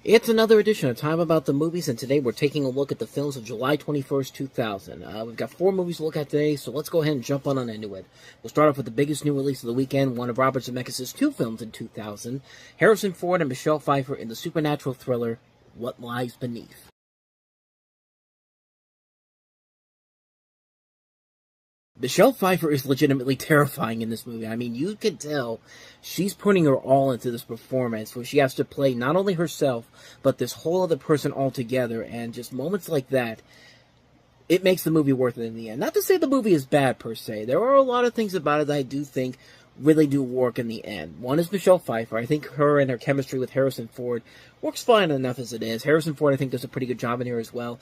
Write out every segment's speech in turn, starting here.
It's another edition of Time About the Movies, and today we're taking a look at the films of July 21st, 2000. We've got 4 movies to look at today, so let's go ahead and jump on into it. We'll start off with the biggest new release of the weekend, one of Robert Zemeckis' 2 films in 2000, Harrison Ford and Michelle Pfeiffer in the supernatural thriller, What Lies Beneath. Michelle Pfeiffer is legitimately terrifying in this movie. I mean, you can tell she's putting her all into this performance where she has to play not only herself, but this whole other person altogether, and just moments like that, it makes the movie worth it in the end. Not to say the movie is bad, per se. There are a lot of things about it that I do think really do work in the end. One is Michelle Pfeiffer. I think her and her chemistry with Harrison Ford works fine enough as it is. Harrison Ford, I think, does a pretty good job in here as well.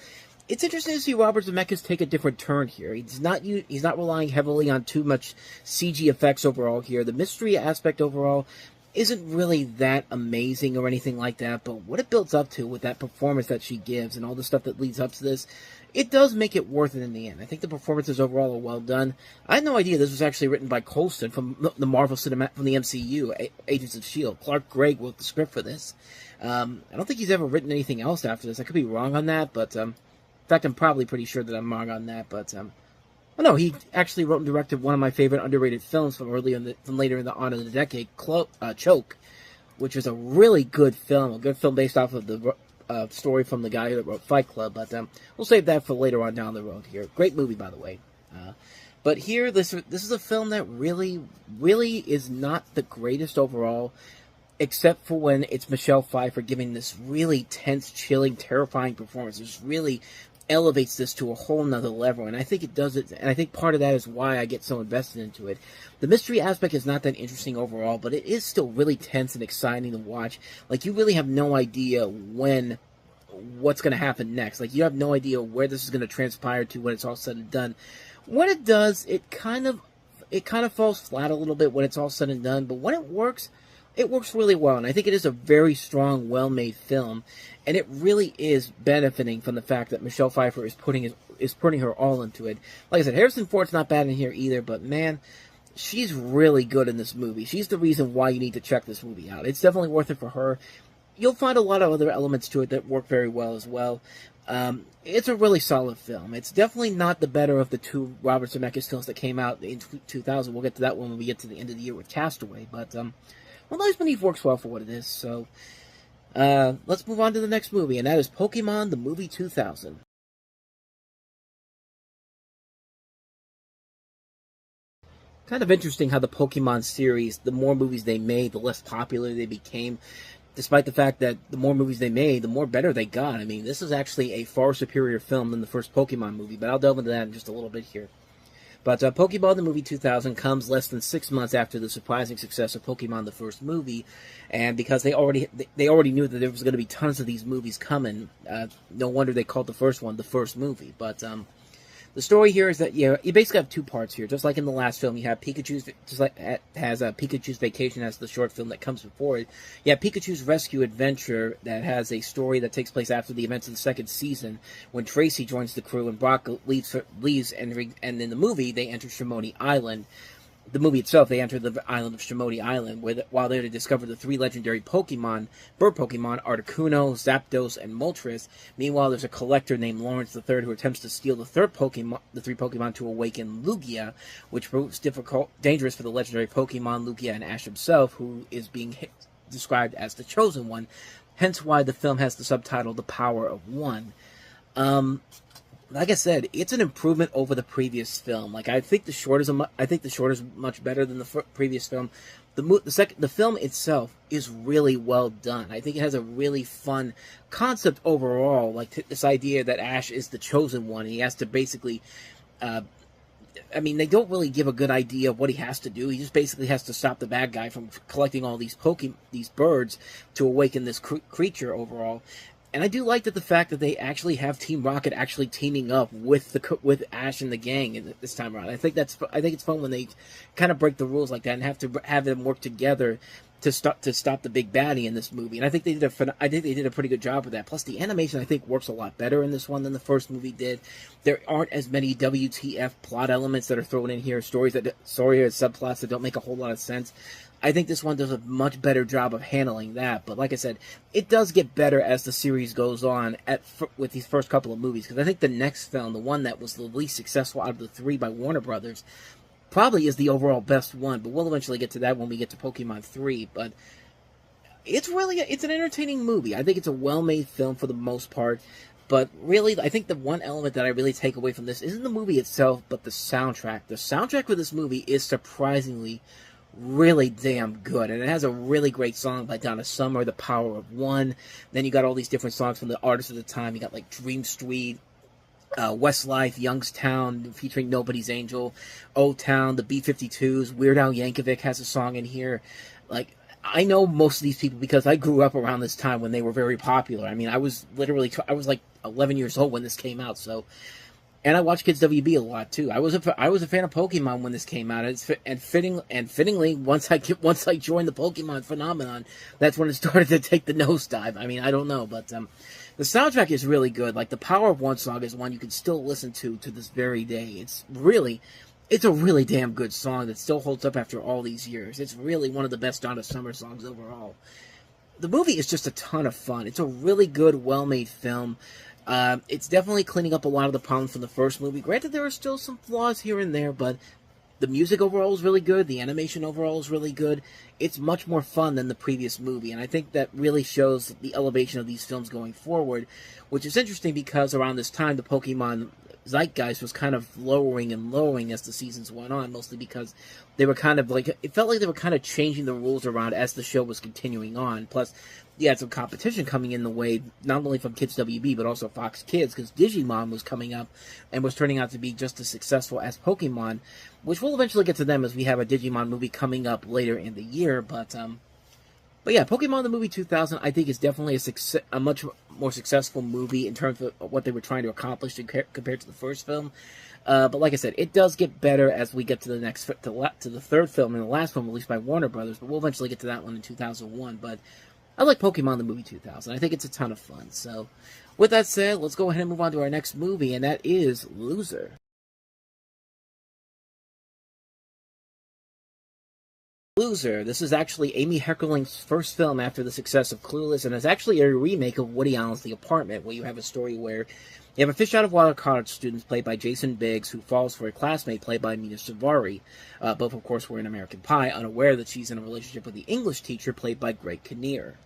It's interesting to see Robert Zemeckis take a different turn here. He's not relying heavily on too much CG effects overall here. The mystery aspect overall isn't really that amazing or anything like that, but what it builds up to with that performance that she gives and all the stuff that leads up to this, it does make it worth it in the end. I think the performances overall are well done. I had no idea this was actually written by Coulson from the Marvel Cinematic, from the MCU, Agents of S.H.I.E.L.D. Clark Gregg wrote the script for this. I don't think he's ever written anything else after this. I could be wrong on that, but in fact, I'm probably pretty sure that I'm wrong on that, but well, no, he actually wrote and directed one of my favorite underrated films from later in the decade, Choke, which is a really good film, based off of the story from the guy that wrote Fight Club, but we'll save that for later on down the road here. Great movie, by the way. But here, this is a film that really is not the greatest overall, except for when it's Michelle Pfeiffer giving this really tense, chilling, terrifying performance. It just really elevates this to a whole nother level, and I think it does it, and I think part of that is why I get so invested into it. The mystery aspect is not that interesting overall, but it is still really tense and exciting to watch. Like, you really have no idea what's going to happen next. Like, you have no idea where this is going to transpire to when it's all said and done. When it does, it kind of falls flat a little bit when it's all said and done, but when it works really well, and I think it is a very strong, well-made film, and it really is benefiting from the fact that Michelle Pfeiffer is putting her all into it. Like I said, Harrison Ford's not bad in here either, but man, she's really good in this movie. She's the reason why you need to check this movie out. It's definitely worth it for her. You'll find a lot of other elements to it that work very well as well. It's a really solid film. It's definitely not the better of the 2 Robert Zemeckis films that came out in 2000. We'll get to that when we get to the end of the year with Castaway, but What Lies Beneath works well for what it is, so let's move on to the next movie, and that is Pokemon, the movie 2000. Kind of interesting how the Pokemon series, the more movies they made, the less popular they became, despite the fact that the more movies they made, the more better they got. I mean, this is actually a far superior film than the first Pokemon movie, but I'll delve into that in just a little bit here. But Pokemon the movie 2000 comes less than 6 months after the surprising success of Pokemon the first movie, and because they already knew that there was going to be tons of these movies coming, no wonder they called the first one the first movie. But the story here is that you basically have 2 parts here. Just like in the last film, you have Pikachu's, Pikachu's Vacation as the short film that comes before it. You have Pikachu's Rescue Adventure that has a story that takes place after the events of the second season, when Tracy joins the crew and Brock leaves, and in the movie they enter Shimoni Island. The movie itself, they enter the island of Shimoni Island, while they discover the 3 legendary bird Pokemon, Articuno, Zapdos, and Moltres. Meanwhile, there's a collector named Lawrence III who attempts to steal the 3 Pokemon to awaken Lugia, which proves dangerous for the legendary Pokemon, Lugia, and Ash himself, who is being described as the Chosen One, hence why the film has the subtitle The Power of One. Like I said, it's an improvement over the previous film. Like, I think the short is much better than the previous film. The film itself is really well done. I think it has a really fun concept overall. Like, this idea that Ash is the chosen one, and he has to basically, I mean, they don't really give a good idea of what he has to do. He just basically has to stop the bad guy from collecting all these birds to awaken this creature overall. And I do like the fact that they actually have Team Rocket actually teaming up with Ash and the gang this time around. I think it's fun when they kind of break the rules like that and have them work together to stop the big baddie in this movie, and I think they did a pretty good job with that. Plus, the animation I think works a lot better in this one than the first movie did. There aren't as many WTF plot elements that are thrown in here, stories or subplots that don't make a whole lot of sense. I think this one does a much better job of handling that. But like I said, it does get better as the series goes on with these first couple of movies, because I think the next film, the one that was the least successful out of the three by Warner Brothers, probably is the overall best one, but we'll eventually get to that when we get to Pokemon 3, but it's an entertaining movie. I think it's a well-made film for the most part, but really, I think the one element that I really take away from this isn't the movie itself, but the soundtrack. The soundtrack for this movie is surprisingly really damn good, and it has a really great song by Donna Summer, The Power of One. Then you got all these different songs from the artists of the time. You got like Dream Street, Westlife, Youngstown, featuring Nobody's Angel, O-Town, the B-52s, Weird Al Yankovic has a song in here. Like, I know most of these people because I grew up around this time when they were very popular. I mean, I was like 11 years old when this came out, so... And I watched Kids WB a lot too. I was a fan of Pokemon when this came out, and fittingly, once I joined the Pokemon phenomenon, that's when it started to take the nosedive. I mean, I don't know, but the soundtrack is really good. Like, the Power of One song is one you can still listen to this very day. It's a really damn good song that still holds up after all these years. It's really one of the best Donna Summer songs overall. The movie is just a ton of fun. It's a really good, well-made film. It's definitely cleaning up a lot of the problems from the first movie. Granted, there are still some flaws here and there, but the music overall is really good. The animation overall is really good. It's much more fun than the previous movie, and I think that really shows the elevation of these films going forward, which is interesting because around this time, the Pokemon zeitgeist was kind of lowering and lowering as the seasons went on, mostly because they were kind of like, it felt like they were kind of changing the rules around as the show was continuing on. Plus, you had some competition coming in the way, not only from Kids WB, but also Fox Kids, because Digimon was coming up and was turning out to be just as successful as Pokemon, which we'll eventually get to them as we have a Digimon movie coming up later in the year, but yeah, Pokemon the Movie 2000, I think, is definitely a much more successful movie in terms of what they were trying to accomplish compared to the first film. But like I said, it does get better as we get to the third film and the last film released by Warner Brothers, but we'll eventually get to that one in 2001. But I like Pokemon the Movie 2000. I think it's a ton of fun. So with that said, let's go ahead and move on to our next movie, and that is Loser. Loser. This is actually Amy Heckerling's first film after the success of Clueless, and it's actually a remake of Woody Allen's The Apartment, where you have a story where you have a fish-out-of-water college student played by Jason Biggs who falls for a classmate played by Mina Suvari. Both, of course, were in American Pie, unaware that she's in a relationship with the English teacher played by Greg Kinnear.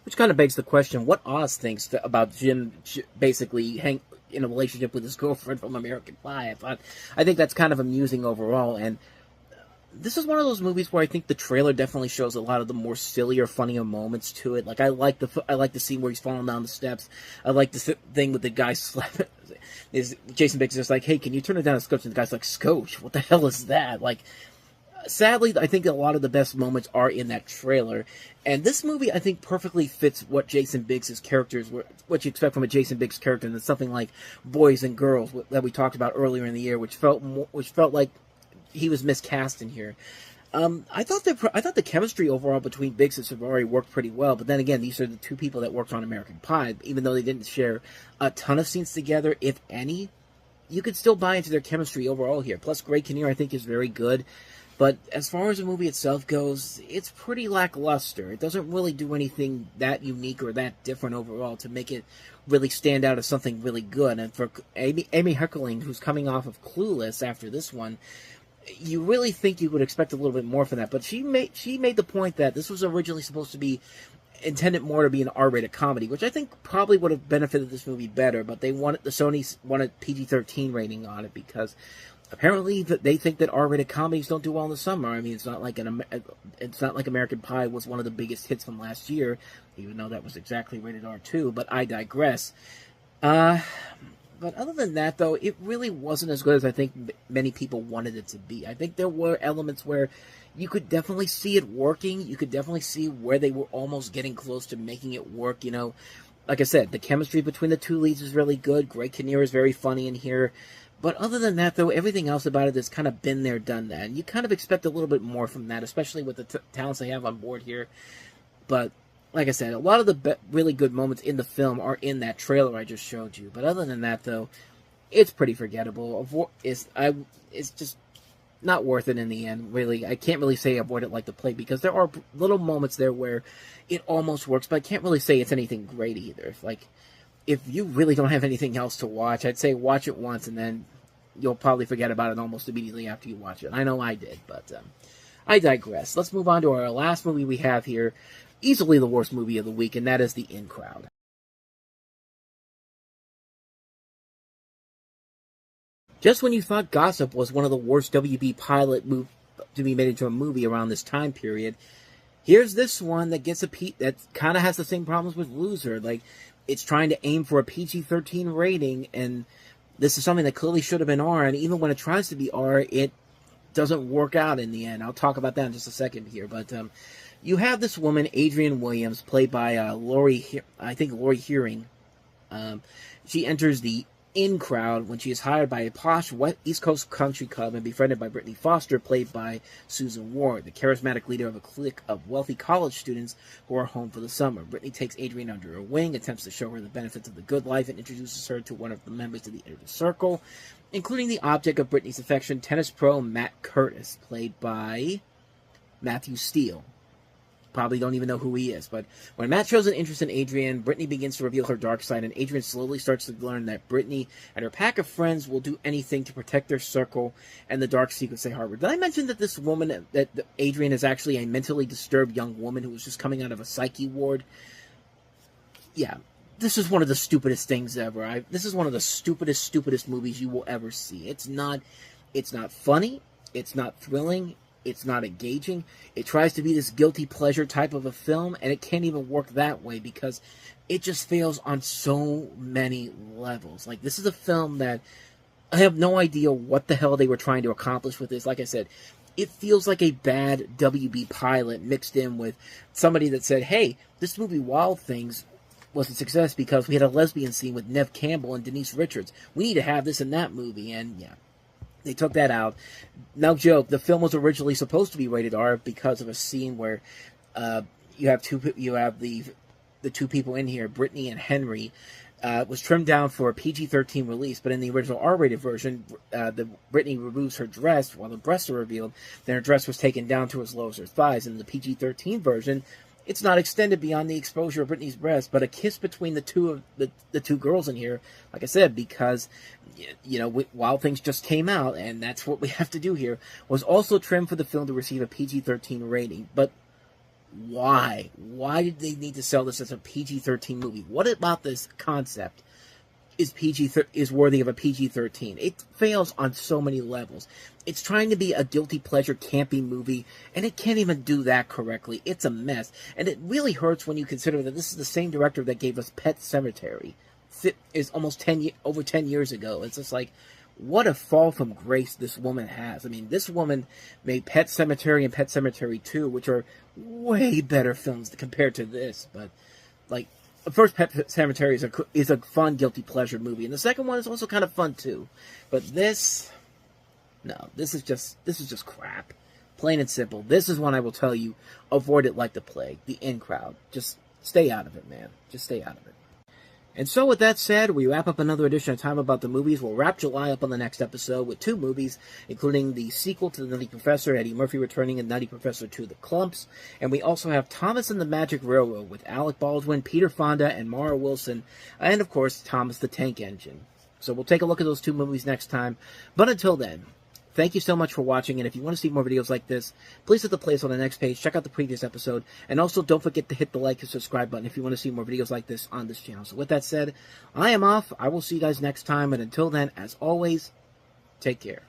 Which kind of begs the question, what Oz thinks about Jim basically in a relationship with his girlfriend from American Pie. I think that's kind of amusing overall, and this is one of those movies where I think the trailer definitely shows a lot of the more sillier, funnier moments to it. Like, I like the scene where he's falling down the steps. I like the thing with the guy slapping. Jason Biggs is just like, hey, can you turn it down a scotch? And the guy's like, scotch? What the hell is that? Like, sadly, I think a lot of the best moments are in that trailer. And this movie, I think, perfectly fits what Jason Biggs' characters were, what you expect from a Jason Biggs character, and it's something like Boys and Girls that we talked about earlier in the year, which felt like he was miscast in here. I thought the chemistry overall between Biggs and Savari worked pretty well, but then again, these are the two people that worked on American Pie. Even though they didn't share a ton of scenes together, if any, you could still buy into their chemistry overall here. Plus, Greg Kinnear, I think, is very good. But as far as the movie itself goes, it's pretty lackluster. It doesn't really do anything that unique or that different overall to make it really stand out as something really good. And for Amy Heckerling, who's coming off of Clueless after this one, you really think you would expect a little bit more from that. But she made the point that this was originally supposed to be intended more to be an R-rated comedy, which I think probably would have benefited this movie better. But Sony wanted PG-13 rating on it because apparently they think that R-rated comedies don't do well in the summer. I mean, it's not like American Pie was one of the biggest hits from last year, even though that was exactly rated R2. But I digress. But other than that, though, it really wasn't as good as I think many people wanted it to be. I think there were elements where you could definitely see it working. You could definitely see where they were almost getting close to making it work, you know. Like I said, the chemistry between the two leads is really good. Greg Kinnear is very funny in here. But other than that, though, everything else about it has kind of been there, done that. And you kind of expect a little bit more from that, especially with the talents they have on board here. But like I said, a lot of the really good moments in the film are in that trailer I just showed you. But other than that, though, it's pretty forgettable. It's just not worth it in the end, really. I can't really say avoid it like the plague, because there are little moments there where it almost works, but I can't really say it's anything great either. If you really don't have anything else to watch, I'd say watch it once, and then you'll probably forget about it almost immediately after you watch it. I know I did, but I digress. Let's move on to our last movie we have here. Easily the worst movie of the week, and that is The In Crowd. Just when you thought Gossip was one of the worst WB pilot to be made into a movie around this time period, here's this one that gets that kind of has the same problems with Loser. It's trying to aim for a PG-13 rating, and this is something that clearly should have been R, and even when it tries to be R, it doesn't work out in the end. I'll talk about that in just a second here, but you have this woman, Adrienne Williams, played by Laurie Hearing. She enters the In Crowd when she is hired by a posh East Coast country club and befriended by Brittany Foster, played by Susan Ward, the charismatic leader of a clique of wealthy college students who are home for the summer. Brittany takes Adrienne under her wing, attempts to show her the benefits of the good life, and introduces her to one of the members of the inner circle, including the object of Brittany's affection, tennis pro Matt Curtis, played by Matthew Steele. Probably don't even know who he is, but when Matt shows an interest in Adrienne, Brittany begins to reveal her dark side, and Adrienne slowly starts to learn that Brittany and her pack of friends will do anything to protect their circle and the dark secrets they harbor. Did I mention that this woman, that Adrienne, is actually a mentally disturbed young woman who was just coming out of a psyche ward? Yeah, this is one of the stupidest things ever. This is one of the stupidest movies you will ever see. It's not funny. It's not thrilling. It's not engaging. It tries to be this guilty pleasure type of a film, and it can't even work that way because it just fails on so many levels. This is a film that I have no idea what the hell they were trying to accomplish with this. Like I said, it feels like a bad WB pilot mixed in with somebody that said, hey, this movie Wild Things was a success because we had a lesbian scene with Neve Campbell and Denise Richards. We need to have this in that movie, and yeah. They took that out. No joke. The film was originally supposed to be rated R because of a scene where you have the two people in here, Brittany and Henry. Was trimmed down for a PG-13 release, but in the original R-rated version, Brittany removes her dress while the breasts are revealed. Then her dress was taken down to as low as her thighs. In the PG-13 version, it's not extended beyond the exposure of Brittany's breast, but a kiss between the two girls in here, like I said, because, Wild Things just came out, and that's what we have to do here, was also trimmed for the film to receive a PG-13 rating. But why? Why did they need to sell this as a PG-13 movie? What about this concept is worthy of a PG-13? It fails on so many levels. It's trying to be a guilty pleasure campy movie, and it can't even do that correctly. It's a mess, and it really hurts when you consider that this is the same director that gave us Pet Sematary. Is almost over 10 years ago. It's just what a fall from grace this woman has. I mean, this woman made Pet Sematary and Pet Sematary 2, which are way better films compared to this. But, the first Pet Sematary is a fun, guilty pleasure movie, and the second one is also kind of fun, too. But this is just crap. Plain and simple. This is one I will tell you, avoid it like the plague. The In Crowd. Just stay out of it, man. Just stay out of it. And so with that said, we wrap up another edition of Time About the Movies. We'll wrap July up on the next episode with 2 movies, including the sequel to The Nutty Professor, Eddie Murphy returning in Nutty Professor 2, The Clumps. And we also have Thomas and the Magic Railroad with Alec Baldwin, Peter Fonda, and Mara Wilson, and of course, Thomas the Tank Engine. So we'll take a look at those 2 movies next time. But until then, thank you so much for watching, and if you want to see more videos like this, please hit the playlist on the next page, check out the previous episode, and also don't forget to hit the like and subscribe button if you want to see more videos like this on this channel. So with that said, I am off. I will see you guys next time, and until then, as always, take care.